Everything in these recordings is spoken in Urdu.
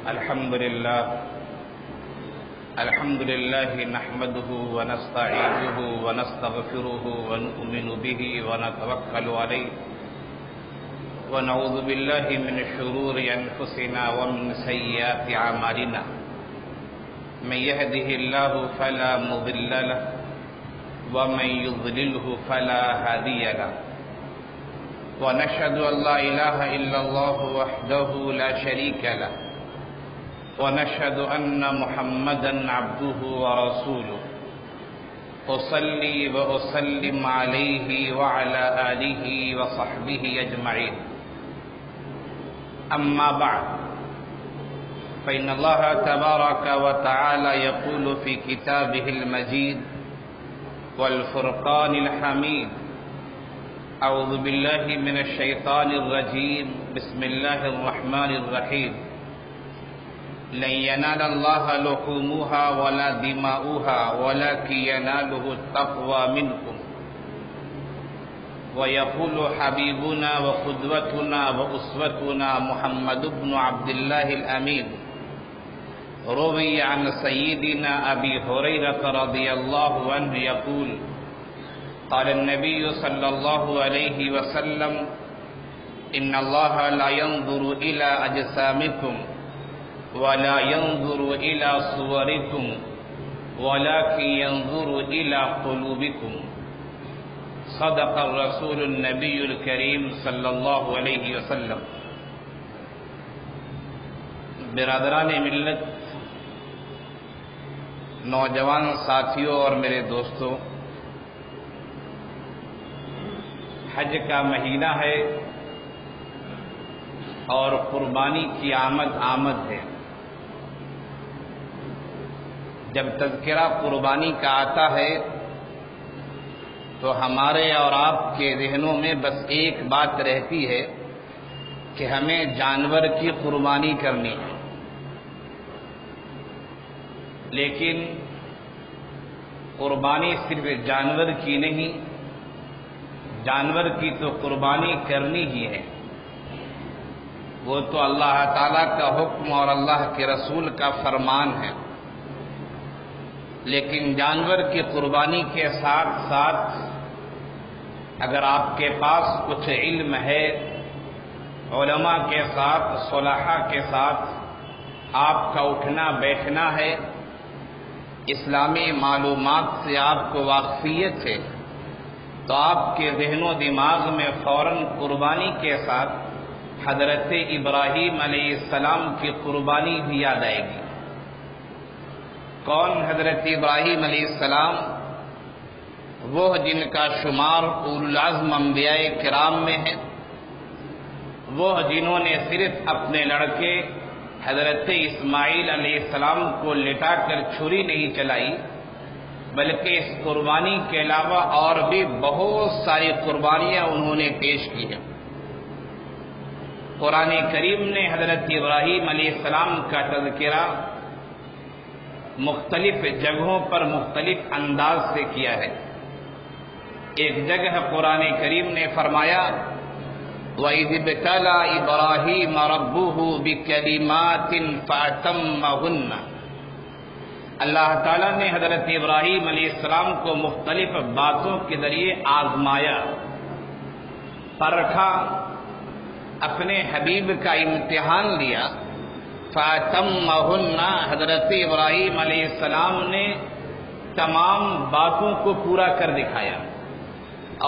الحمد لله نحمده ونستعينه ونستغفره ونؤمن به ونتوكل عليه ونعوذ بالله من شرور أنفسنا ومن سيئات أعمالنا من يهده الله فلا مضل له ومن يضلله فلا هادي له ونشهد أن لا إله إلا الله وحده لا شريك له ونشهد أن محمدا عبده ورسوله أصلي وأسلم عليه وعلى آله وصحبه أجمعين أما بعد فإن الله تبارك وتعالى يقول في كتابه المجيد والفرقان الحميد أعوذ بالله من الشيطان الرجيم بسم الله الرحمن الرحيم لن ينال الله لحومها ولا دماؤها ولكن يناله التقوى منكم ويقول حبيبنا وقدوتنا وأسوتنا محمد بن عبد الله الأمين روي عن سيدنا أبي هريرة رضي الله عنه يقول قال النبي صلى الله عليه وسلم إن الله لا ينظر إلى أجسامكم ولا ينظر إلى صوركم ولكن ينظر إلى قلوبكم صدق الرسول النبي الكريم صلی اللہ علیہ وسلم۔ برادران ملت، نوجوان ساتھیوں اور میرے دوستوں، حج کا مہینہ ہے اور قربانی کی آمد ہے۔ جب تذکرہ قربانی کا آتا ہے تو ہمارے اور آپ کے ذہنوں میں بس ایک بات رہتی ہے کہ ہمیں جانور کی قربانی کرنی ہے، لیکن قربانی صرف جانور کی نہیں، جانور کی تو قربانی کرنی ہی ہے، وہ تو اللہ تعالیٰ کا حکم اور اللہ کے رسول کا فرمان ہے۔ لیکن جانور کی قربانی کے ساتھ ساتھ اگر آپ کے پاس کچھ علم ہے، علماء کے ساتھ، صلحاء کے ساتھ آپ کا اٹھنا بیٹھنا ہے، اسلامی معلومات سے آپ کو واقفیت ہے، تو آپ کے ذہن و دماغ میں فوراً قربانی کے ساتھ حضرت ابراہیم علیہ السلام کی قربانی بھی یاد آئے گی۔ کون حضرت ابراہیم علیہ السلام؟ وہ جن کا شمار اولو العزم انبیاء کرام میں ہے، وہ جنہوں نے صرف اپنے لڑکے حضرت اسماعیل علیہ السلام کو لٹا کر چھری نہیں چلائی، بلکہ اس قربانی کے علاوہ اور بھی بہت ساری قربانیاں انہوں نے پیش کی ہیں۔ قرآن کریم نے حضرت ابراہیم علیہ السلام کا تذکرہ مختلف جگہوں پر مختلف انداز سے کیا ہے۔ ایک جگہ قرآن کریم نے فرمایا وَإِذِ ابْتَلَىٰ إِبْرَاهِيمَ رَبُّهُ بِكَلِمَاتٍ فَأَتَمَّهُنَّ، اللہ تعالیٰ نے حضرت ابراہیم علیہ السلام کو مختلف باتوں کے ذریعے آزمایا، پرکھا، اپنے حبیب کا امتحان لیا۔ فَأَتَمَّهُنَّ، حضرت ابراہیم علیہ السلام نے تمام باتوں کو پورا کر دکھایا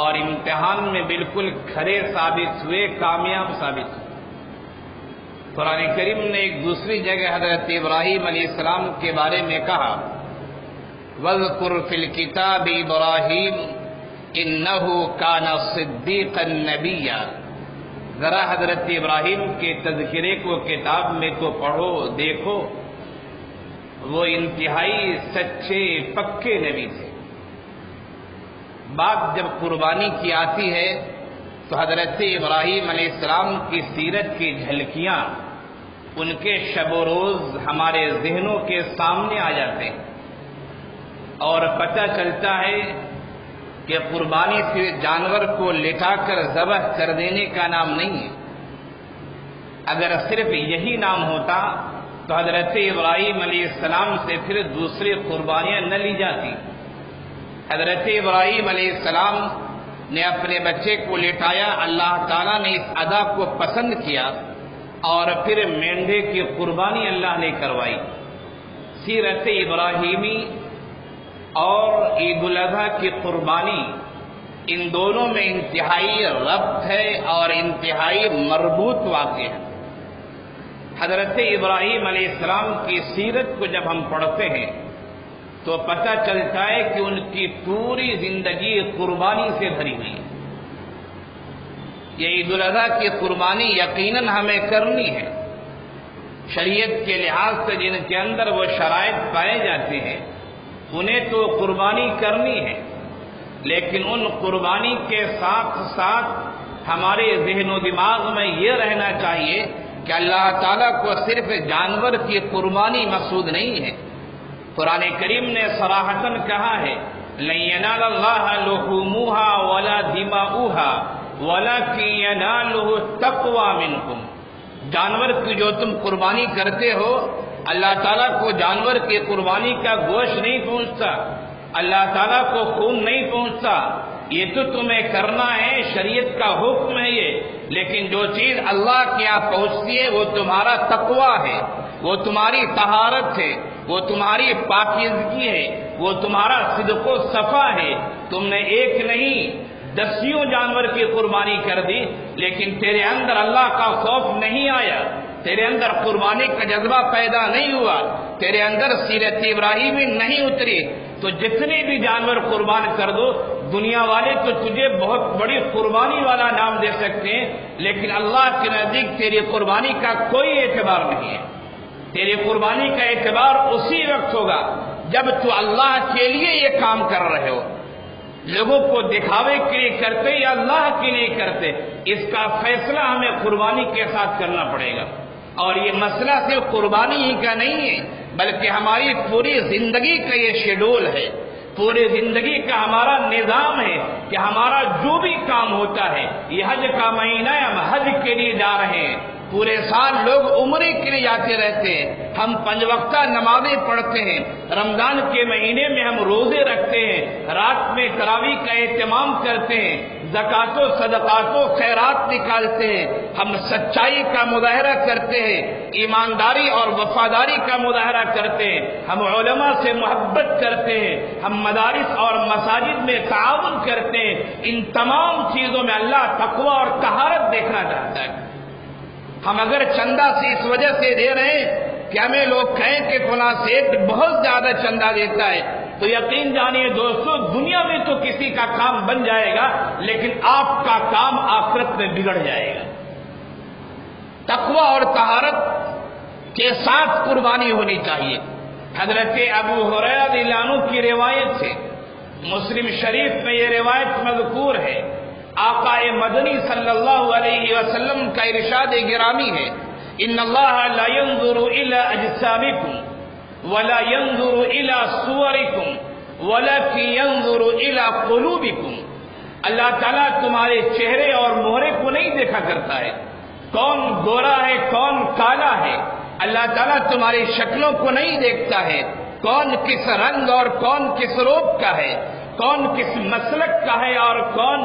اور امتحان میں بالکل کھرے ثابت ہوئے، کامیاب ثابت ہوئے۔ قرآن کریم نے ایک دوسری جگہ حضرت ابراہیم علیہ السلام کے بارے میں کہا وَاذْكُرْ فِي الْكِتَابِ إِبْرَاهِيمَ إِنَّهُ كَانَ صِدِّيقًا نَبِيًّا، ذرا حضرت ابراہیم کے تذکرے کو کتاب میں تو پڑھو، دیکھو، وہ انتہائی سچے پکے نبی تھے۔ بات جب قربانی کی آتی ہے تو حضرت ابراہیم علیہ السلام کی سیرت کی جھلکیاں، ان کے شب و روز ہمارے ذہنوں کے سامنے آ جاتے ہیں اور پتہ چلتا ہے کہ قربانی صرف جانور کو لٹا کر ذبح کر دینے کا نام نہیں ہے۔ اگر صرف یہی نام ہوتا تو تو حضرت ابراہیم علیہ السلام سے پھر دوسری قربانیاں نہ لی جاتی۔ حضرت ابراہیم علیہ السلام نے اپنے بچے کو لٹایا، اللہ تعالیٰ نے اس ادا کو پسند کیا اور پھر مینڈے کی قربانی اللہ نے کروائی۔ سیرت ابراہیمی اور عید الاضحیٰ کی قربانی، ان دونوں میں انتہائی ربط ہے اور انتہائی مربوط واقع ہے۔ حضرت ابراہیم علیہ السلام کی سیرت کو جب ہم پڑھتے ہیں تو پتہ چلتا ہے کہ ان کی پوری زندگی قربانی سے بھری ہوئی ہے۔ یہ عید الاضحیٰ کی قربانی یقیناً ہمیں کرنی ہے۔ شریعت کے لحاظ سے جن کے اندر وہ شرائط پائے جاتے ہیں انہیں تو قربانی کرنی ہے، لیکن ان قربانی کے ساتھ ساتھ ہمارے ذہن و دماغ میں یہ رہنا چاہیے کہ اللہ تعالیٰ کو صرف جانور کی قربانی مقصود نہیں ہے۔ قرآن کریم نے صراحتاً کہا ہے لَن يَنَالَ اللَّهَ لُحُومُهَا وَلَا دِمَاؤُهَا وَلَكِن يَنَالُهُ التَّقْوَى مِنكُمْ۔ جانور کی جو تم قربانی کرتے ہو، اللہ تعالیٰ کو جانور کی قربانی کا گوشت نہیں پہنچتا، اللہ تعالیٰ کو خون نہیں پہنچتا، یہ تو تمہیں کرنا ہے، شریعت کا حکم ہے یہ، لیکن جو چیز اللہ کے یہاں پہنچتی ہے وہ تمہارا تقویٰ ہے، وہ تمہاری طہارت ہے، وہ تمہاری پاکیزگی ہے، وہ تمہارا صدق و صفا ہے۔ تم نے ایک نہیں دسیوں جانور کی قربانی کر دی، لیکن تیرے اندر اللہ کا خوف نہیں آیا، تیرے اندر قربانی کا جذبہ پیدا نہیں ہوا، تیرے اندر سیرت ابراہیمی نہیں اتری، تو جتنے بھی جانور قربان کر دو، دنیا والے تو تجھے بہت بڑی قربانی والا نام دے سکتے ہیں، لیکن اللہ کے نزدیک تیری قربانی کا کوئی اعتبار نہیں ہے۔ تیری قربانی کا اعتبار اسی وقت ہوگا جب تو اللہ کے لیے یہ کام کر رہے ہو، لوگوں کو دکھاوے کے لیے کرتے یا اللہ کے لیے کرتے، اس کا فیصلہ ہمیں قربانی کے ساتھ کرنا پڑے گا۔ اور یہ مسئلہ صرف قربانی ہی کا نہیں ہے، بلکہ ہماری پوری زندگی کا یہ شیڈول ہے، پوری زندگی کا ہمارا نظام ہے کہ ہمارا جو بھی کام ہوتا ہے، یہ حج کا مہینہ ہے، ہم حج کے لیے جا رہے ہیں، پورے سال لوگ عمرے کے لیے جاتے رہتے ہیں، ہم 5 وقتہ نمازیں پڑھتے ہیں، رمضان کے مہینے میں ہم روزے رکھتے ہیں، رات میں تراویح کا اہتمام کرتے ہیں، زکوٰۃ و صدقات و خیرات نکالتے ہیں، ہم سچائی کا مظاہرہ کرتے ہیں، ایمانداری اور وفاداری کا مظاہرہ کرتے ہیں، ہم علماء سے محبت کرتے ہیں، ہم مدارس اور مساجد میں تعاون کرتے ہیں۔ ان تمام چیزوں میں اللہ تقویٰ اور طہارت دیکھنا چاہتا ہے۔ ہم اگر چندہ سے اس وجہ سے دے رہے ہیں کہ ہمیں لوگ کہیں کہ فلاں سیٹ بہت زیادہ چندہ دیتا ہے، تو یقین جانیے دوستو دنیا میں تو کسی کا کام بن جائے گا، لیکن آپ کا کام آخرت میں بگڑ جائے گا۔ تقویٰ اور طہارت کے ساتھ قربانی ہونی چاہیے۔ حضرت ابو ہریرہ رضی اللہ عنہ کی روایت سے مسلم شریف میں یہ روایت مذکور ہے، آقا مدنی صلی اللہ علیہ وسلم کا ارشاد گرامی ہے ان اللہ لا ينظر الى اجسامکم ولا ينظر الى صورکم ولكن ينظر الى قلوبکم۔ اللہ تعالیٰ تمہارے چہرے اور مہرے کو نہیں دیکھا کرتا ہے، کون گورا ہے کون کالا ہے، اللہ تعالیٰ تمہاری شکلوں کو نہیں دیکھتا ہے، کون کس رنگ اور کون کس روپ کا ہے، کون کس مسلک کا ہے اور کون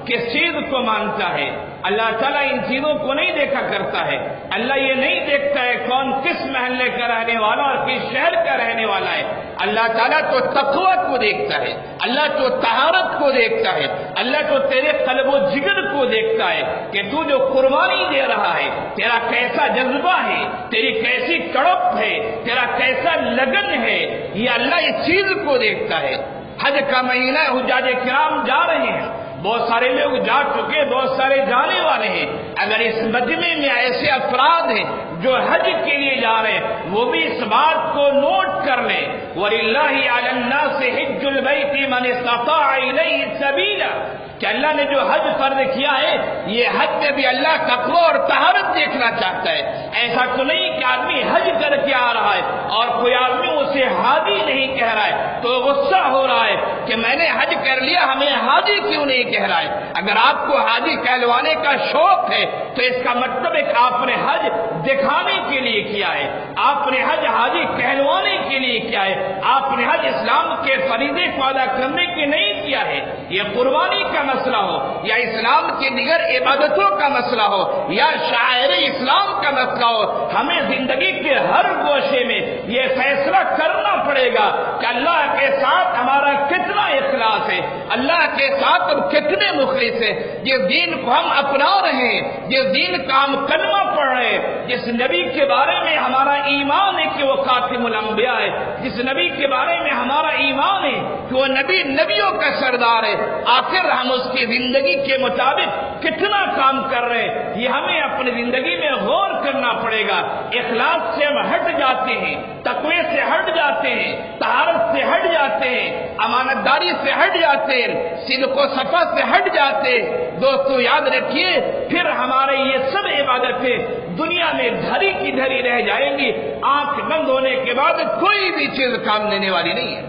کس چیز کو مانتا ہے۔ اللہ تعالیٰ ان چیزوں کو نہیں دیکھا کرتا ہے۔ اللہ یہ نہیں دیکھتا ہے کون کس محلے کا رہنے والا اور کس شہر کا رہنے والا ہے۔ اللہ تعالیٰ تو تقویٰ کو دیکھتا ہے، اللہ تو طہارت کو دیکھتا ہے، اللہ تو تیرے قلب و جگر کو دیکھتا ہے کہ تو جو قربانی دے رہا ہے تیرا کیسا جذبہ ہے، تیری کیسی تڑپ ہے، تیرا کیسا لگن ہے، یہ اللہ اس چیز کو دیکھتا ہے۔ حج کا مہینہ حجاج کرام جا رہے ہیں، بہت سارے لوگ جا چکے، بہت سارے جانے والے ہیں۔ اگر اس مجمع میں ایسے افراد ہیں جو حج کے لیے جا رہے ہیں، وہ بھی اس بات کو نوٹ کر لیں وَلِلَّهِ عَلَى النَّاسِ حِجُّ الْبَيْتِ مَنِ اسْتَطَاعَ إِلَيْهِ سَبِيلًا، کہ اللہ نے جو حج فرض کیا ہے یہ حج میں بھی اللہ تقویٰ اور طہارت دیکھنا چاہتا ہے۔ ایسا تو نہیں کہ آدمی حج کر کے آ رہا ہے اور کوئی آدمی اسے حاجی نہیں کہہ رہا ہے تو غصہ ہو رہا ہے کہ میں نے حج کر لیا ہمیں حاجی کیوں نہیں کہہ رہا ہے۔ اگر آپ کو حاجی کہلوانے کا شوق ہے تو اس کا مطلب ہے کہ آپ نے حج دکھانے کے کے لیے کیا ہے، آپ نے حج حاجی کہلوانے کے لیے کیا ہے، آپ نے حج اسلام کے فریضے کو ادا کرنے کے نہیں کیا ہے۔ یہ قربانی کا مسئلہ ہو یا اسلام کی دیگر عبادتوں کا مسئلہ ہو یا شاعر اسلام کا مسئلہ ہو، ہمیں زندگی کے ہر گوشے میں یہ فیصلہ کرنا پڑے گا کہ اللہ کے ساتھ ہمارا کتنا اخلاص ہے، اللہ کے ساتھ ہم کتنے مخلص ہیں، جس دین کو ہم اپنا رہے ہیں، جس دین کا ہم کلمہ پڑھ رہے ہیں، جس نبی کے بارے میں ہمارا ایمان ہے کہ وہ خاتم الانبیاء ہے، جس نبی کے بارے میں ہمارا ایمان ہے کہ وہ نبی نبیوں کا سردار ہے، آخر ہم اس کی زندگی کے مطابق کتنا کام کر رہے ہیں، یہ ہمیں اپنی زندگی میں غور کرنا پڑے گا۔ اخلاص سے ہم ہٹ جاتے ہیں، تقوی سے ہٹ جاتے ہیں، طہارت سے ہٹ جاتے ہیں، امانت داری سے ہٹ جاتے ہیں، صدق و صفا سے ہٹ جاتے ہیں۔ دوستو یاد رکھیے، پھر ہمارے یہ سب عبادتیں دنیا میں دھری کی دھری رہ جائیں گی، آنکھ بند ہونے کے بعد کوئی بھی چیز کام دینے والی نہیں ہے۔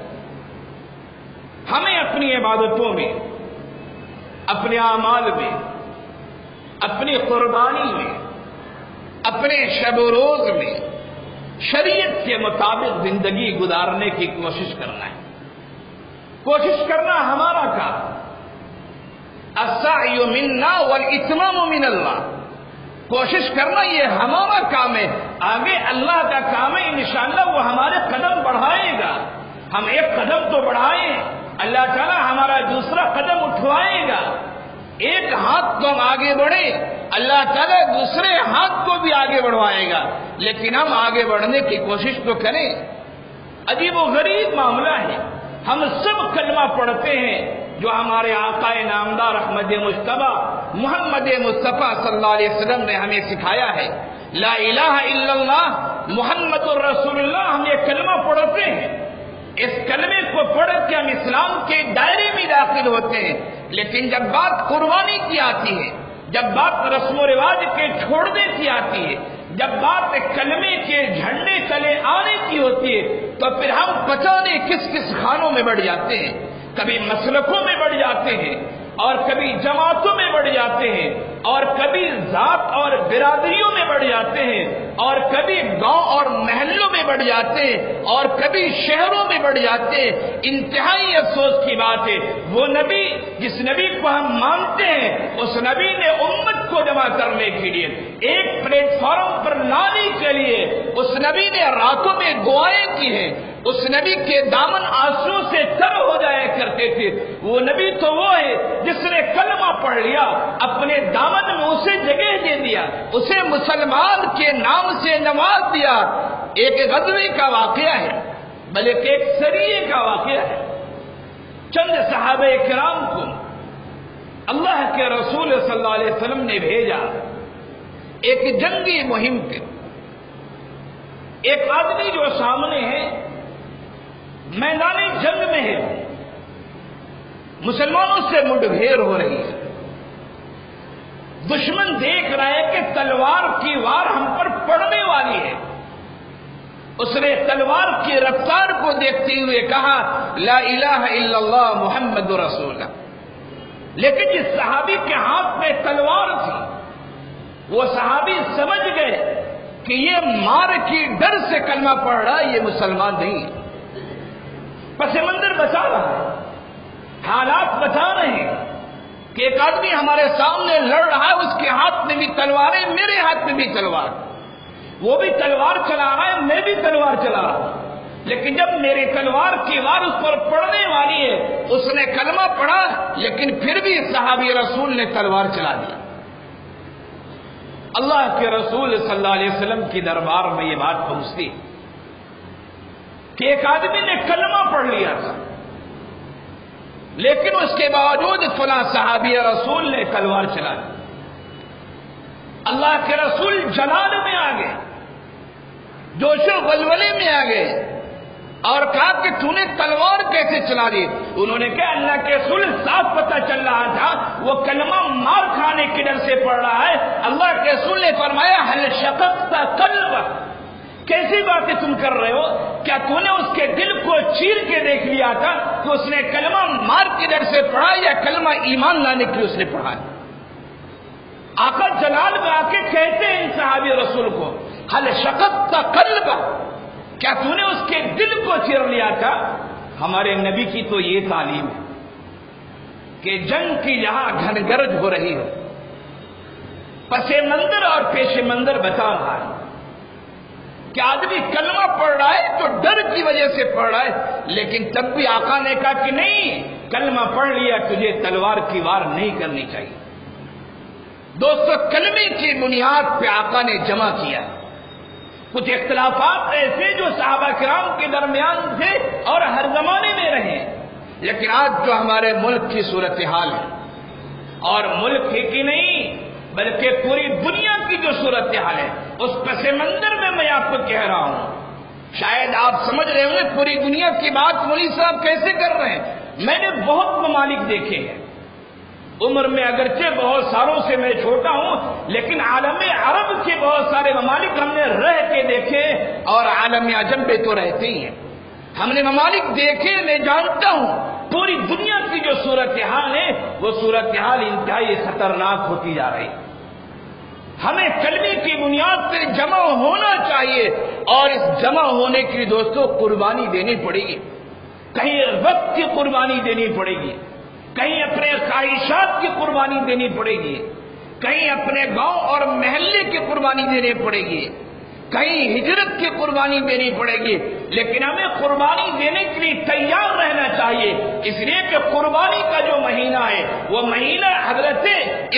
ہمیں اپنی عبادتوں میں، اپنے اعمال میں، اپنی قربانی میں، اپنے شب و روز میں شریعت کے مطابق زندگی گزارنے کی کوشش کرنا ہے۔ کوشش کرنا ہمارا کام، السعی منا والاتمام من اللہ، کوشش کرنا یہ ہمارا کام ہے، آگے اللہ کا کام ہے، انشاءاللہ وہ ہمارے قدم بڑھائے گا۔ ہم ایک قدم تو بڑھائیں، اللہ تعالیٰ ہمارا دوسرا قدم اٹھوائے گا۔ ایک ہاتھ تو ہم آگے بڑھے، اللہ تعالیٰ دوسرے ہاتھ کو بھی آگے بڑھوائے گا، لیکن ہم آگے بڑھنے کی کوشش تو کریں۔ عجیب و غریب معاملہ ہے، ہم سب کلمہ پڑھتے ہیں جو ہمارے آقا نامدار احمد مجتبی محمد مصطفیٰ صلی اللہ علیہ وسلم نے ہمیں سکھایا ہے، لا الہ الا اللہ محمد الرسول اللہ، ہم یہ کلمہ پڑھتے ہیں۔ اس کلمے کو پڑھ کے ہم اسلام کے دائرے میں داخل ہوتے ہیں، لیکن جب بات قربانی کی آتی ہے، جب بات رسم و رواج کے چھوڑنے کی آتی ہے، جب بات کلمے کے جھنڈے تلے آنے کی ہوتی ہے، تو پھر ہم پتہ نہیں کس کس خانوں میں بڑھ جاتے ہیں، کبھی مسلکوں میں بڑھ جاتے ہیں، اور کبھی جماعتوں میں بڑھ جاتے ہیں، اور کبھی ذات اور برادریوں میں بڑھ جاتے ہیں، اور کبھی گاؤں اور محلوں میں بڑھ جاتے ہیں، اور کبھی شہروں میں بڑھ جاتے ہیں۔ انتہائی افسوس کی بات ہے، وہ نبی جس نبی کو ہم مانتے ہیں، اس نبی نے امت کو جمع کرنے کے لیے ایک پلیٹ فارم پر لانے کے لیے اس نبی نے راتوں میں دعائیں کی ہیں، اس نبی کے دامن آنسو سے تر ہو جایا کرتے تھے۔ وہ نبی تو وہ ہے جس نے کلمہ پڑھ لیا، اپنے دامن میں اسے جگہ دے دیا، اسے مسلمان کے نام سے نواز دیا۔ ایک غزوے کا واقعہ ہے، بلکہ ایک سریے کا واقعہ ہے۔ چند صحابہ کرام کو اللہ کے رسول صلی اللہ علیہ وسلم نے بھیجا ایک جنگی مہم کے۔ ایک آدمی جو سامنے ہے میدان جنگ میں ہے، مسلمانوں سے مٹبھیڑ ہو رہی ہے، دشمن دیکھ رہا ہے کہ تلوار کی وار ہم پر پڑنے والی ہے۔ اس نے تلوار کی رفتار کو دیکھتے ہوئے کہا لا الہ الا اللہ محمد رسول اللہ، لیکن جس صحابی کے ہاتھ میں تلوار تھی وہ صحابی سمجھ گئے کہ یہ مار کی ڈر سے کلمہ پڑھ رہا ہے، یہ مسلمان نہیں ہے۔ پس منظر بتا رہا ہے، حالات بتا رہے ہیں کہ ایک آدمی ہمارے سامنے لڑ رہا ہے، اس کے ہاتھ میں بھی تلوار ہے، میرے ہاتھ میں بھی تلوار، وہ بھی تلوار چلا رہا ہے، میں بھی تلوار چلا رہا ہوں، لیکن جب میری تلوار کی وار اس پر پڑنے والی ہے، اس نے کلمہ پڑھا، لیکن پھر بھی صحابی رسول نے تلوار چلا دیا۔ اللہ کے رسول صلی اللہ علیہ وسلم کی دربار میں یہ بات پہنچتی کہ ایک آدمی نے کلمہ پڑھ لیا تھا، لیکن اس کے باوجود فلاں صحابی رسول نے تلوار چلا دی۔ اللہ کے رسول جلال میں آ گئے، جوش و ولولے میں آ گئے، اور کہا کہ تو نے تلوار کیسے چلا دی؟ انہوں نے کہا اللہ کے رسول صاف پتہ چل رہا تھا وہ کلمہ مار کھانے کے ڈر سے پڑھ رہا ہے۔ اللہ کے رسول نے فرمایا هل شققت قلبه، کیسی باتیں تم کر رہے ہو؟ کیا تو نے اس کے دل کو چیر کے دیکھ لیا تھا کہ اس نے کلمہ مار کے ڈر سے پڑھا یا کلمہ ایمان لانے کے لیے اس نے پڑھا؟ آقا جلال میں آ کے کہتے ہیں ان صحابی رسول کو حل شققت قلبہ، کیا تو نے اس کے دل کو چیر لیا تھا؟ ہمارے نبی کی تو یہ تعلیم ہے کہ جنگ کی جہاں گھن گرج ہو رہی ہو، پس منظر اور پیش منظر بتا رہا ہے کہ آدمی کلمہ پڑھ رہا ہے تو ڈر کی وجہ سے پڑھ رہا ہے، لیکن تب بھی آقا نے کہا کہ نہیں، کلمہ پڑھ لیا تجھے تلوار کی وار نہیں کرنی چاہیے۔ دوستو، کلمے کی بنیاد پہ آقا نے جمع کیا۔ کچھ اختلافات ایسے جو صحابہ کرام کے درمیان تھے اور ہر زمانے میں رہے، لیکن آج جو ہمارے ملک کی صورتحال ہے، اور ملک ہی کی نہیں بلکہ پوری دنیا کی جو صورتحال ہے، اس پس منظر میں میں آپ کو کہہ رہا ہوں۔ شاید آپ سمجھ رہے ہوں گے پوری دنیا کی بات مولوی صاحب کیسے کر رہے ہیں۔ میں نے بہت ممالک دیکھے ہیں، عمر میں اگرچہ بہت سالوں سے میں چھوٹا ہوں، لیکن عالم عرب کے بہت سارے ممالک ہم نے رہ کے دیکھے، اور عالم عجم پہ تو رہتے ہی ہیں۔ ہم نے ممالک دیکھے، میں جانتا ہوں پوری دنیا کی جو صورتحال ہے وہ صورتحال انتہائی خطرناک ہوتی جا رہی۔ ہمیں کلمے کی بنیاد پر جمع ہونا چاہیے، اور اس جمع ہونے کی دوستوں قربانی دینی پڑے گی۔ کہیں وقت کی قربانی دینی پڑے گی، کہیں اپنے خواہشات کی قربانی دینی پڑے گی، کہیں اپنے گاؤں اور محلے کی قربانی دینی پڑے گی، کہیں ہجرت کی قربانی دینی پڑے گی، لیکن ہمیں قربانی دینے کے لیے تیار رہنا چاہیے، اس لیے کہ قربانی کا جو مہینہ ہے وہ مہینہ حضرت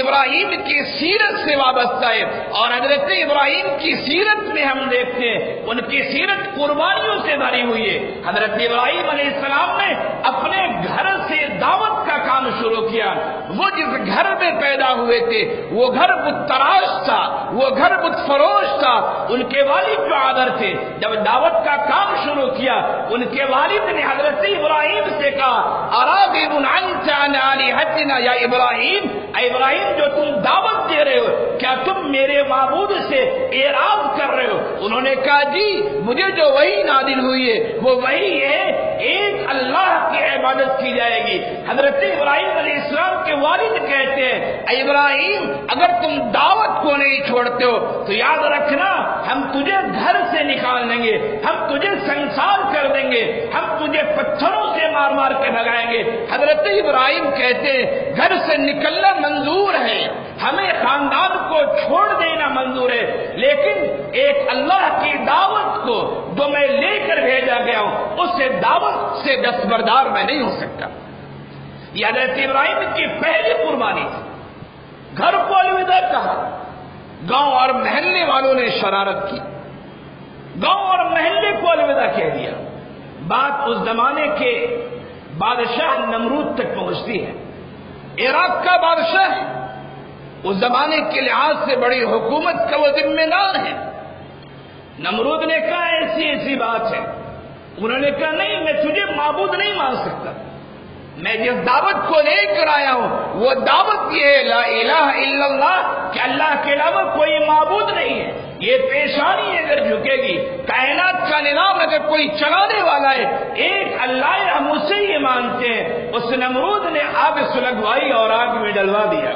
ابراہیم کی سیرت سے وابستہ ہے، اور حضرت ابراہیم کی سیرت میں ہم دیکھتے ہیں ان کی سیرت قربانیوں سے بھری ہوئی ہے۔ حضرت ابراہیم علیہ السلام نے اپنے گھر سے دعوت کا کام شروع کیا۔ وہ جس گھر میں پیدا ہوئے تھے وہ گھر بت تراش تھا، وہ گھر بت فروش تھا۔ ان کے والد جو عادر تھے، جب دعوت کا کام شروع کیا ان کے والد نے حضرت ابراہیم سے کہا اراغب انت عن الہتنا یا ابراہیم، اے ابراہیم جو تم دعوت دے رہے ہو کیا تم میرے معبود سے اعراض کر رہے ہو؟ انہوں نے کہا جی، مجھے جو وحی نازل ہوئی ہے وہ وحی ہے ایک اللہ کی عبادت کی جائے گی۔ حضرت ابراہیم علیہ السلام کے والد کہتے ہیں اے ابراہیم اگر تم دعوت کو نہیں چھوڑتے ہو تو یاد رکھنا ہم تجھے گھر سے نکال دیں گے، ہم تجھے سنسار کر دیں گے، ہم تجھے پتھروں سے مار مار کے بھگائیں گے۔ حضرت ابراہیم کہتے ہیں گھر سے نکلنا منظور ہے، ہمیں خاندان کو چھوڑ دینا منظور ہے، لیکن ایک اللہ کی دعوت کو جو میں لے کر بھیجا گیا ہوں اس دعوت سے دستبردار میں نہیں ہو سکتا۔ یہ حضرت ابراہیم کی پہلی قربانی تھی۔ گھر کو الوداع کہا، گاؤں اور محلے والوں نے شرارت کی، گاؤں اور محلے کو الوداع کہہ دیا۔ بات اس زمانے کے بادشاہ نمرود تک پہنچتی ہے، عراق کا بادشاہ ہے، اس زمانے کے لحاظ سے بڑی حکومت کا وہ ذمہ دار ہے۔ نمرود نے کہا ایسی ایسی بات ہے، انہوں نے کہا نہیں، میں تجھے معبود نہیں مان سکتا، میں جس دعوت کو لے کر آیا ہوں وہ دعوت یہ ہے لا الہ الا اللہ، کہ اللہ کے علاوہ کوئی معبود نہیں ہے۔ یہ پیشانی اگر جھکے گی، کائنات کا نظام اگر کوئی چلانے والا ہے ایک اللہ ہے، ہم اسے ہی مانتے ہیں۔ اس نمرود نے آگ سلگوائی اور آگ میں ڈلوا دیا۔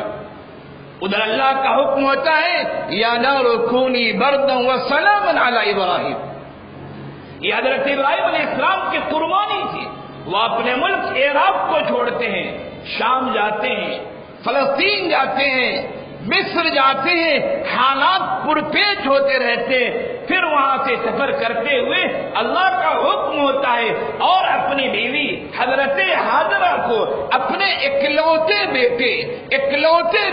ادھر اللہ کا حکم ہوتا ہے یا نار کونی بردا وسلاما علی ابراہیم۔ یہ حضرت ابراہیم علیہ السلام کی قربانی تھی۔ وہ اپنے ملک عراق کو چھوڑتے ہیں، شام جاتے ہیں، فلسطین جاتے ہیں، مصر جاتے ہیں، حالات پرپیچ ہوتے رہتے ہیں، پھر وہاں سے سفر کرتے ہوئے اللہ کا حکم ہوتا ہے اور اپنی بیوی حضرت ہاجرہ کو اپنے اکلوتے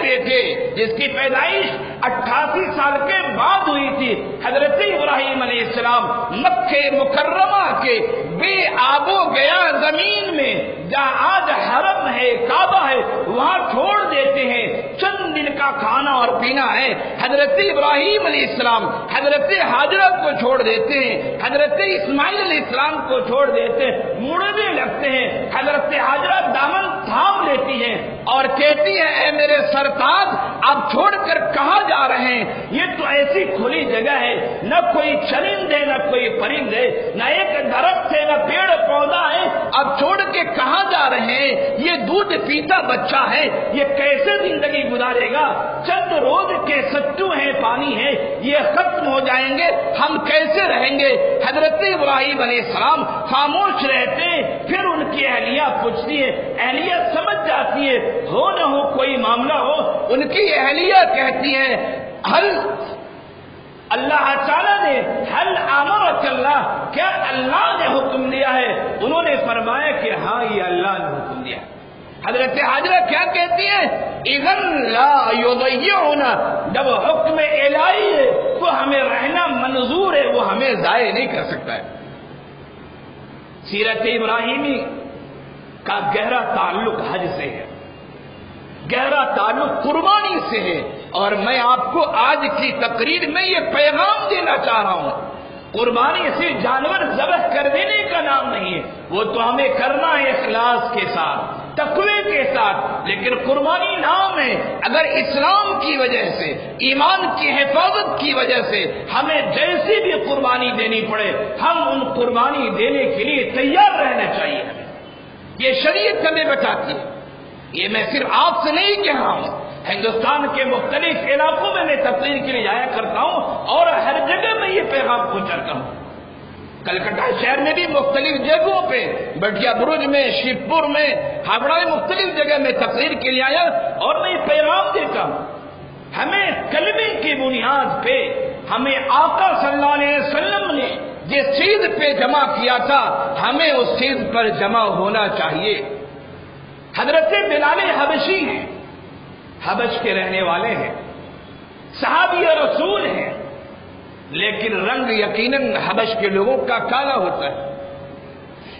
بیٹے جس کی پیدائش 88 سال کے بعد ہوئی تھی، حضرت ابراہیم علیہ السلام مکہ مکرمہ کے بے آب و گیا زمین میں جہاں آج حرم ہے، کعبہ ہے، وہاں چھوڑ دیتے ہیں۔ چند دن کا کھانا اور پینا ہے، حضرت ابراہیم علیہ السلام حضرت ہاجرہ کو چھوڑ دیتے ہیں، حضرت اسماعیل علیہ السلام کو چھوڑ دیتے ہیں، مڑنے لگتے ہیں۔ حضرت ہاجرہ دامن تھام لیتی ہیں اور کہتی ہے اے میرے سرتاج آپ چھوڑ کر کہاں جا رہے ہیں؟ یہ تو ایسی کھلی جگہ ہے، نہ کوئی چرند ہے نہ کوئی پرند ہے، نہ ایک درخت ہے نہ پیڑ پودا ہے، آپ چھوڑ کے کہاں جا رہے ہیں؟ یہ دودھ پیتا بچہ ہے، یہ کیسے زندگی گزارے گا؟ چند روز کے ستو ہیں، پانی ہے، یہ ختم ہو جائیں گے، ہم کیسے رہیں گے؟ حضرت ابراہیم علیہ السلام خاموش رہتے ہیں، پھر ان کی اہلیہ پوچھتی ہے، اہلیہ سمجھ جاتی ہے ہو نہ ہو کوئی معاملہ ہو، ان کی اہلیہ کہتی ہے حل اللہ تعالیٰ نے حل امرک اللہ، کیا اللہ نے حکم دیا ہے؟ انہوں نے فرمایا کہ ہاں یہ اللہ نے حکم دیا۔ حضرت حاجرہ کیا کہتی ہیں؟ اذن لا یضیعنا، جب حکم الہی ہے تو ہمیں رہنا منظور ہے، وہ ہمیں ضائع نہیں کر سکتا ہے۔ سیرت ابراہیمی کا گہرا تعلق حج سے ہے، گہرا تعلق قربانی سے ہے، اور میں آپ کو آج کی تقریر میں یہ پیغام دینا چاہ رہا ہوں، قربانی سے جانور ذبح کر دینے کا نام نہیں ہے، وہ تو ہمیں کرنا ہے اخلاص کے ساتھ، تقوی کے ساتھ، لیکن قربانی نام ہے۔ اگر اسلام کی وجہ سے، ایمان کی حفاظت کی وجہ سے ہمیں جیسی بھی قربانی دینی پڑے، ہم ان قربانی دینے کے لیے تیار رہنا چاہیے ہمیں، یہ شریعت ہمیں بتاتی ہے۔ یہ میں صرف آپ سے نہیں کہہ رہا ہوں، ہندوستان کے مختلف علاقوں میں تقریر کے لیے جایا کرتا ہوں اور ہر جگہ میں یہ پیغام پہنچاتا ہوں۔ کلکتہ شہر میں بھی مختلف جگہوں پہ، بٹیا برج میں، شیو پور میں، ہاوڑہ میں، مختلف جگہ میں تقریر کے لیے آیا اور میں یہ پیغام دیتا ہوں، ہمیں کلمے کی بنیاد پہ ہمیں آقا صلی اللہ علیہ وسلم نے جس چیز پہ جمع کیا تھا ہمیں اس چیز پر جمع ہونا چاہیے۔ حضرت بلال حبشی ہیں، حبش کے رہنے والے ہیں، صحابی رسول ہیں، لیکن رنگ یقیناً حبش کے لوگوں کا کالا ہوتا ہے۔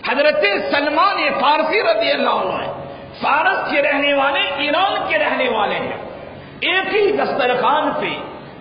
حضرت سلمان فارسی رضی اللہ عنہ ہیں، فارس کے رہنے والے، ایران کے رہنے والے ہیں، ایک ہی دسترخوان پہ،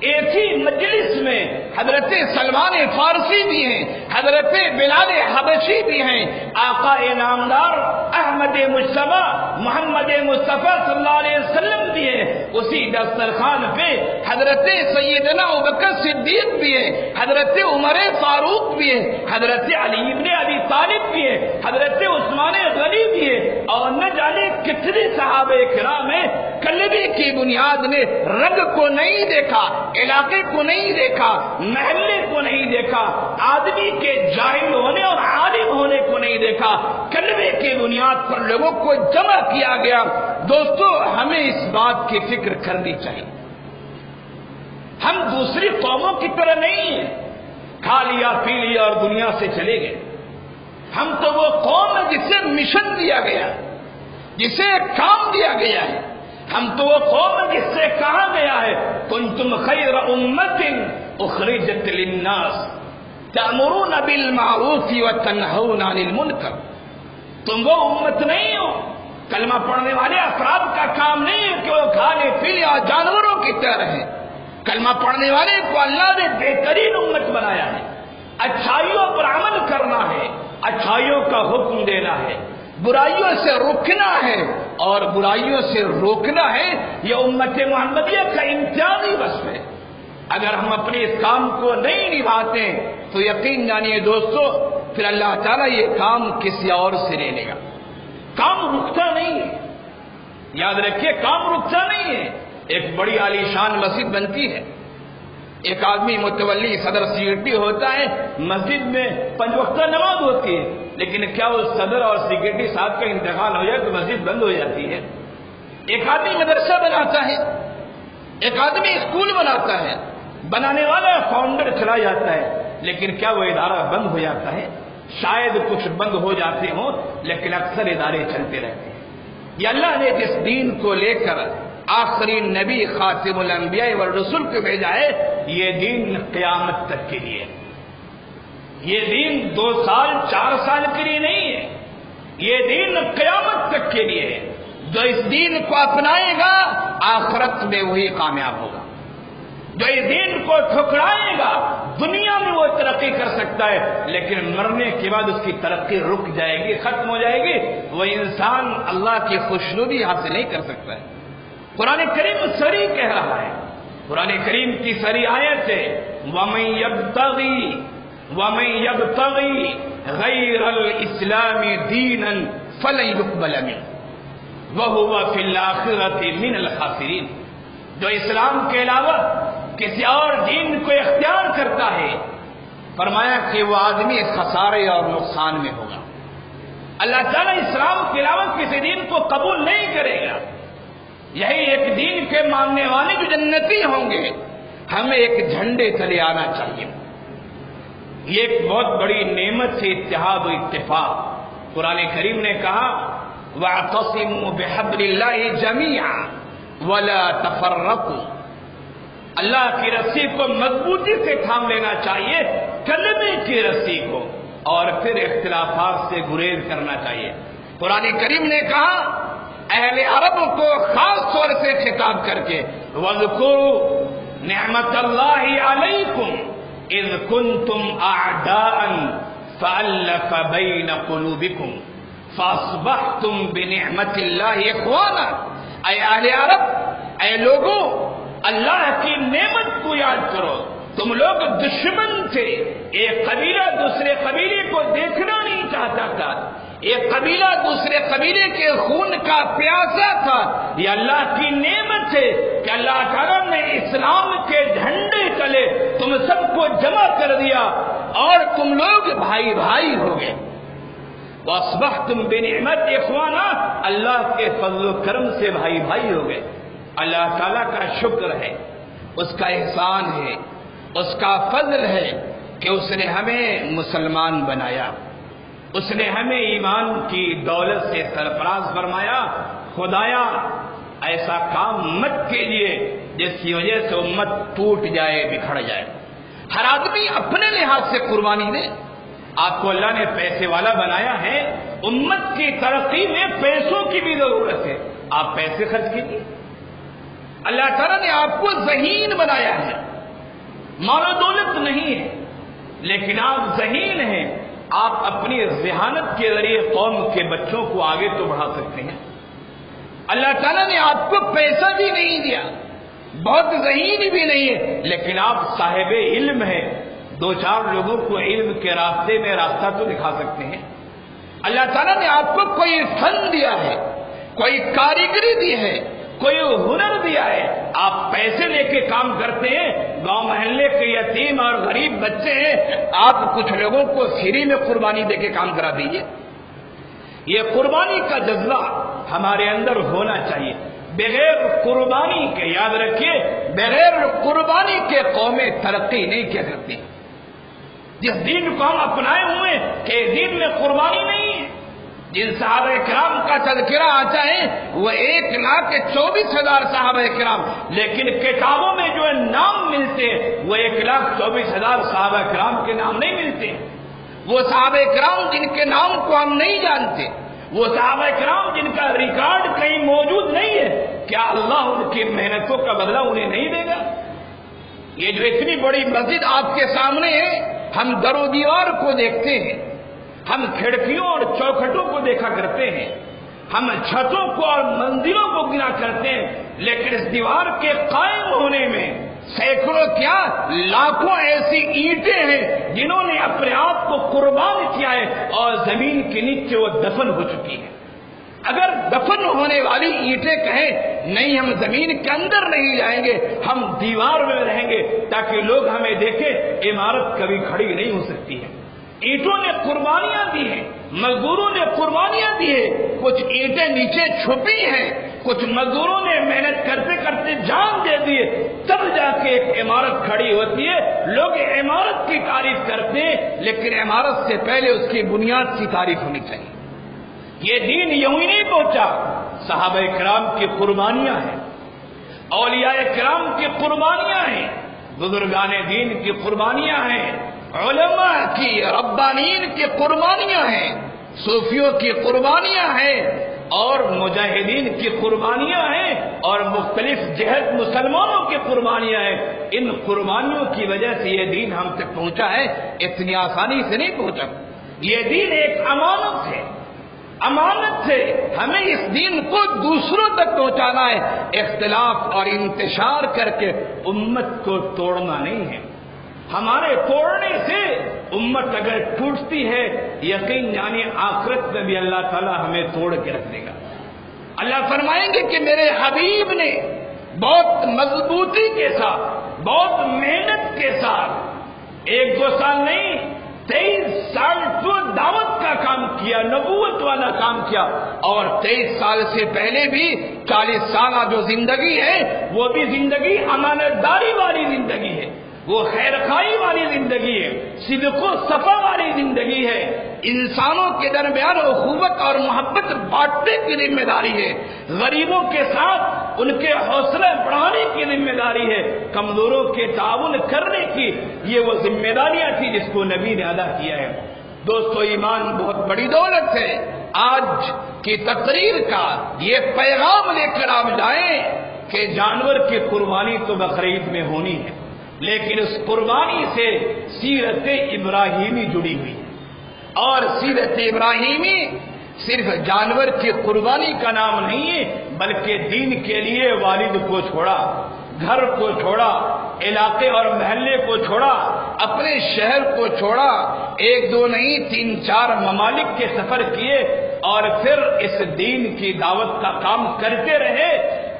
ایک ہی مجلس میں حضرت سلمان فارسی بھی ہیں، حضرت بلال حبشی بھی ہیں، آقا نامدار احمد مجتبی محمد مصطفیٰ صلی اللہ علیہ وسلم بھی ہیں، اسی دسترخوان پہ حضرت سیدنا ابوبکر صدیق بھی ہیں، حضرت عمر فاروق بھی ہیں، حضرت علی ابن ابی طالب بھی ہیں، حضرت عثمان غنی بھی ہیں، اور نہ جانے کتنے صحابہ کرام ہیں۔ کلمے کی بنیاد نے رنگ کو نہیں دیکھا، علاقے کو نہیں دیکھا، محلے کو نہیں دیکھا، آدمی کے جاہل ہونے اور عالم ہونے کو نہیں دیکھا، کلمے کی بنیاد پر لوگوں کو جمع کیا گیا۔ دوستو ہمیں اس بات کی فکر کرنی چاہیے، ہم دوسری قوموں کی طرح نہیں ہیں، کھا لیا پی لیا اور دنیا سے چلے گئے۔ ہم تو وہ قوم ہے جسے مشن دیا گیا، جسے کام دیا گیا ہے، ہم تو وہ قوم جس سے کہا گیا ہے کنتم خیر امت اخرجت للناس تأمرون بالمعروف وتنہون عن المنکر۔ تم وہ امت نہیں ہو، کلمہ پڑھنے والے افراد کا کام نہیں ہے کہ وہ کھانے پینے اور جانوروں کی طرح رہیں۔ کلمہ پڑھنے والے کو اللہ نے بہترین امت بنایا ہے، اچھائیوں پر عمل کرنا ہے، اچھائیوں کا حکم دینا ہے، برائیوں سے روکنا ہے اور برائیوں سے روکنا ہے۔ یہ امت محمدیہ کا امتیازی وصف ہے۔ اگر ہم اپنے اس کام کو نہیں نبھاتے تو یقین جانیے دوستو پھر اللہ تعالیٰ یہ کام کسی اور سے لے لے گا۔ کام رکتا نہیں ہے، یاد رکھیے کام رکتا نہیں ہے۔ ایک بڑی عالیشان مسجد بنتی ہے، ایک آدمی متولی صدر سیکرٹری ہوتا ہے، مسجد میں 5 وقتہ نماز ہوتی ہے، لیکن کیا اس صدر اور سیکرٹری صاحب کا انتقال ہو جائے تو مسجد بند ہو جاتی ہے؟ ایک آدمی مدرسہ بناتا ہے، ایک آدمی اسکول بناتا ہے، بنانے والا فاؤنڈر چلا جاتا ہے، لیکن کیا وہ ادارہ بند ہو جاتا ہے؟ شاید کچھ بند ہو جاتے ہوں لیکن اکثر ادارے چلتے رہتے ہیں۔ یہ اللہ نے جس دین کو لے کر آخری نبی خاتم الانبیاء والرسل کو بھیجا ہے، یہ دین قیامت تک کے لیے، یہ دین 2 سال 4 سال کے لیے نہیں ہے، یہ دین قیامت تک کے لیے ہے۔ جو اس دین کو اپنائے گا آخرت میں وہی کامیاب ہوگا، جو اس دین کو ٹھکرائے گا دنیا میں وہ ترقی ترقی کر سکتا ہے، لیکن مرنے کے بعد اس کی ترقی رک جائے گی، ختم ہو جائے گی، وہ انسان اللہ کی خوشنودی حاصل نہیں کر سکتا ہے۔ قرآن کریم صریح کہہ رہا ہے، قرآن کریم کی صریح آیت ہے وَمَن يَبْتَغِي غَيْرَ الْإِسْلَامِ دِينًا فَلَن يُقْبَلَ مِنْهُ وَهُوَ فِي الْآخِرَةِ مِنَ الْخَاسِرِينَ۔ جو اسلام کے علاوہ کسی اور دین کو اختیار کرتا ہے، فرمایا کہ وہ آدمی خسارے اور نقصان میں ہوگا۔ اللہ تعالیٰ اسلام کے علاوہ کسی دین کو قبول نہیں کرے گا۔ یہی ایک دین کے ماننے والے جو جنتی ہوں گے، ہمیں ایک جھنڈے تلے آنا چاہیے۔ یہ ایک بہت بڑی نعمت ہے اتحاد و اتفاق۔ قرآن کریم نے کہا وَاعْتَصِمُوا بِحَبْلِ اللَّهِ جَمِيعًا وَلَا تَفَرَّقُوا، اللہ کی رسی کو مضبوطی سے تھام لینا چاہیے، کلمے کی رسی کو، اور پھر اختلافات سے گریز کرنا چاہیے۔ قرآن کریم نے کہا اہل عرب کو خاص طور سے خطاب کر کے وَاذْكُرُوا نِعْمَتَ اللَّهِ عَلَيْكُمْ اِذْ كُنْتُمْ أَعْدَاءً فَأَلَّفَ بَيْنَ قُلُوبِكُمْ فَأَصْبَحْتُمْ بِنِعْمَتِ اللَّهِ إِخْوَانًا۔ اے اہل عرب، اے لوگوں، اللہ کی نعمت کو یاد کرو، تم لوگ دشمن تھے، ایک قبیلہ دوسرے قبیلے کو دیکھنا نہیں چاہتا تھا، ایک قبیلہ دوسرے قبیلے کے خون کا پیاسا تھا۔ یہ اللہ کی نعمت ہے کہ اللہ تعالیٰ نے اسلام کے جھنڈے تلے تم سب کو جمع کر دیا اور تم لوگ بھائی بھائی ہو گئے۔ وَأَصْبَحْتُمْ بِنِعْمَتِ إِخْوَانًا، اللہ کے فضل و کرم سے بھائی بھائی ہو گئے۔ اللہ تعالیٰ کا شکر ہے، اس کا احسان ہے، اس کا فضل ہے کہ اس نے ہمیں مسلمان بنایا، اس نے ہمیں ایمان کی دولت سے سرفراز فرمایا۔ خدایا ایسا کام مت کیجیے جس کی وجہ سے امت ٹوٹ جائے، بکھر جائے۔ ہر آدمی اپنے لحاظ سے قربانی دے۔ آپ کو اللہ نے پیسے والا بنایا ہے، امت کی ترقی میں پیسوں کی بھی ضرورت ہے، آپ پیسے خرچ کیجیے۔ اللہ تعالیٰ نے آپ کو ذہین بنایا ہے، مال و دولت نہیں ہے، لیکن آپ ذہین ہیں، آپ اپنی ذہانت کے ذریعے قوم کے بچوں کو آگے تو بڑھا سکتے ہیں۔ اللہ تعالیٰ نے آپ کو پیسہ بھی نہیں دیا، بہت ذہین بھی نہیں ہے، لیکن آپ صاحب علم ہیں، دو چار لوگوں کو علم کے راستے میں راستہ تو دکھا سکتے ہیں۔ اللہ تعالیٰ نے آپ کو کوئی فن دیا ہے، کوئی کاریگری دی ہے، کوئی ہنر دیا ہے، آپ پیسے لے کے کام کرتے ہیں، گاؤں محلے کے یتیم اور غریب بچے ہیں، آپ کچھ لوگوں کو فری میں قربانی دے کے کام کرا دیجیے۔ یہ قربانی کا جذبہ ہمارے اندر ہونا چاہیے۔ بغیر قربانی کے، یاد رکھیے، بغیر قربانی کے قومیں ترقی نہیں کیا کرتی۔ جس دین کو ہم اپنائے ہوئے کہ دین میں قربانی نہیں ہے، جن صحابہ کرام کا تذکرہ آتا ہے وہ 1,24,000 صحابہ کرام، لیکن کتابوں میں جو نام ملتے وہ 1,24,000 صحابہ کرام کے نام نہیں ملتے۔ وہ صحابہ کرام جن کے نام کو ہم نہیں جانتے، وہ صحابہ کرام جن کا ریکارڈ کہیں موجود نہیں ہے، کیا اللہ ان کی محنتوں کا بدلہ انہیں نہیں دے گا؟ یہ جو اتنی بڑی مسجد آپ کے سامنے ہے، ہم در و دیوار کو دیکھتے ہیں، ہم کھڑکیوں اور چوکھٹوں کو دیکھا کرتے ہیں، ہم چھتوں کو اور منزلوں کو گنا کرتے ہیں، لیکن اس دیوار کے قائم ہونے میں سینکڑوں کیا لاکھوں ایسی اینٹیں ہیں جنہوں نے اپنے آپ کو قربان کیا ہے اور زمین کے نیچے وہ دفن ہو چکی ہیں۔ اگر دفن ہونے والی اینٹیں کہیں نہیں ہم زمین کے اندر نہیں جائیں گے، ہم دیوار میں رہیں گے تاکہ لوگ ہمیں دیکھیں، عمارت کبھی کھڑی نہیں ہو سکتی ہے۔ اینٹوں نے قربانیاں دی ہیں، مزدوروں نے قربانیاں دی ہیں، کچھ اینٹیں نیچے چھپی ہیں، کچھ مزدوروں نے محنت کرتے کرتے جان دے دیے، تب جا کے ایک عمارت کھڑی ہوتی ہے۔ لوگ عمارت کی تعریف کرتے ہیں، لیکن عمارت سے پہلے اس کی بنیاد کی تعریف ہونی چاہیے۔ یہ دین یوں ہی نہیں پہنچا، صحابہ کرام کی قربانیاں ہیں، اولیاء کرام کی قربانیاں ہیں، بزرگان دین کی قربانیاں ہیں، علماء کی، ربانین کی قربانیاں ہیں، صوفیوں کی قربانیاں ہیں، اور مجاہدین کی قربانیاں ہیں اور مختلف جہت مسلمانوں کی قربانیاں ہیں. ان قربانیوں کی وجہ سے یہ دین ہم تک پہنچا ہے، اتنی آسانی سے نہیں پہنچا. یہ دین ایک امانت ہے، امانت سے ہمیں اس دین کو دوسروں تک پہنچانا ہے. اختلاف اور انتشار کر کے امت کو توڑنا نہیں ہے. ہمارے توڑنے سے امت اگر ٹوٹتی ہے، یقین جانے آخرت میں بھی اللہ تعالی ہمیں توڑ کے رکھ دے گا. اللہ فرمائیں گے کہ میرے حبیب نے بہت مضبوطی کے ساتھ، بہت محنت کے ساتھ 1-2 سال نہیں 23 سال تو دعوت کا کام کیا، نبوت والا کام کیا. اور 23 سال سے پہلے بھی 40 سالہ جو زندگی ہے وہ بھی زندگی امانت داری والی زندگی ہے، وہ خیر خواہی والی زندگی ہے، صدق و صفا والی زندگی ہے. انسانوں کے درمیان اخوت اور محبت بانٹنے کی ذمہ داری ہے، غریبوں کے ساتھ ان کے حوصلے بڑھانے کی ذمہ داری ہے، کمزوروں کے تعاون کرنے کی یہ وہ ذمہ داریاں تھی جس کو نبی نے ادا کیا ہے. دوستو، ایمان بہت بڑی دولت ہے. آج کی تقریر کا یہ پیغام لے کر آپ جائیں کہ جانور کی قربانی تو بقرعید میں ہونی ہے، لیکن اس قربانی سے سیرت ابراہیمی جڑی ہوئی ہے. اور سیرت ابراہیمی صرف جانور کی قربانی کا نام نہیں ہے، بلکہ دین کے لیے والد کو چھوڑا، گھر کو چھوڑا، علاقے اور محلے کو چھوڑا، اپنے شہر کو چھوڑا، 1-2 نہیں 3-4 ممالک کے سفر کیے اور پھر اس دین کی دعوت کا کام کرتے رہے.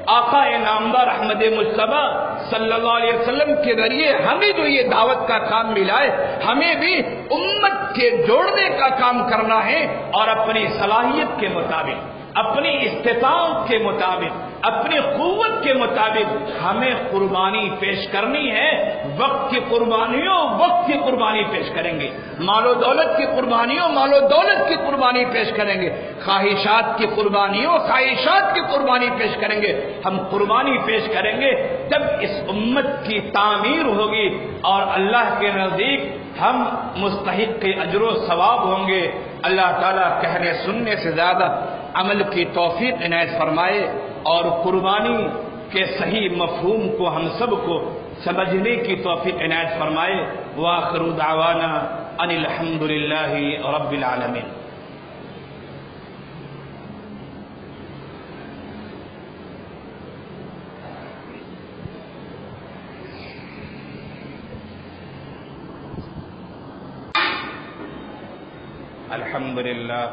آقا نامدار احمد مصطفیٰ صلی اللہ علیہ وسلم کے ذریعے ہمیں جو یہ دعوت کا کام ملا ہے، ہمیں بھی امت کے جوڑنے کا کام کرنا ہے اور اپنی صلاحیت کے مطابق، اپنی استطاعت کے مطابق، اپنی قوت کے مطابق ہمیں قربانی پیش کرنی ہے. وقت کی قربانیوں وقت کی قربانی پیش کریں گے، مال و دولت کی قربانیوں مال و دولت کی قربانی پیش کریں گے، خواہشات کی قربانیوں خواہشات کی قربانی پیش کریں گے. ہم قربانی پیش کریں گے جب اس امت کی تعمیر ہوگی اور اللہ کے نزدیک ہم مستحق کے اجر و ثواب ہوں گے. اللہ تعالیٰ کہنے سننے سے زیادہ عمل کی توفیق عنایت فرمائے اور قربانی کے صحیح مفہوم کو ہم سب کو سمجھنے کی توفیق عنایت فرمائے. وآخر دعوانا ان الحمد للہ رب العالمین. الحمد للہ